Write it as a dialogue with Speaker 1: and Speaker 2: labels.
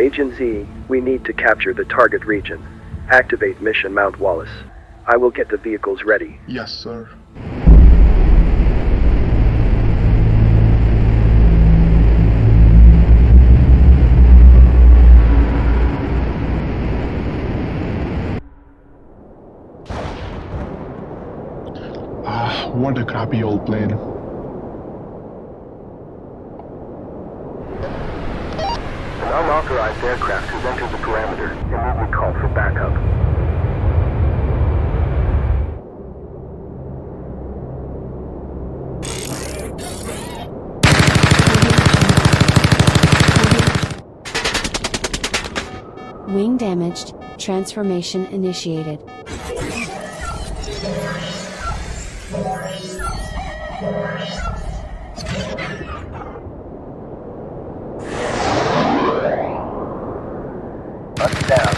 Speaker 1: Agent Z, we need to capture the target region. Activate Mission Mount Wallace. I will get the vehicles ready.
Speaker 2: Yes, sir. What a crappy old plane.
Speaker 1: An unauthorized aircraft has entered the perimeter. Immediately call for backup.
Speaker 3: Wing damaged, transformation initiated.
Speaker 1: Up down.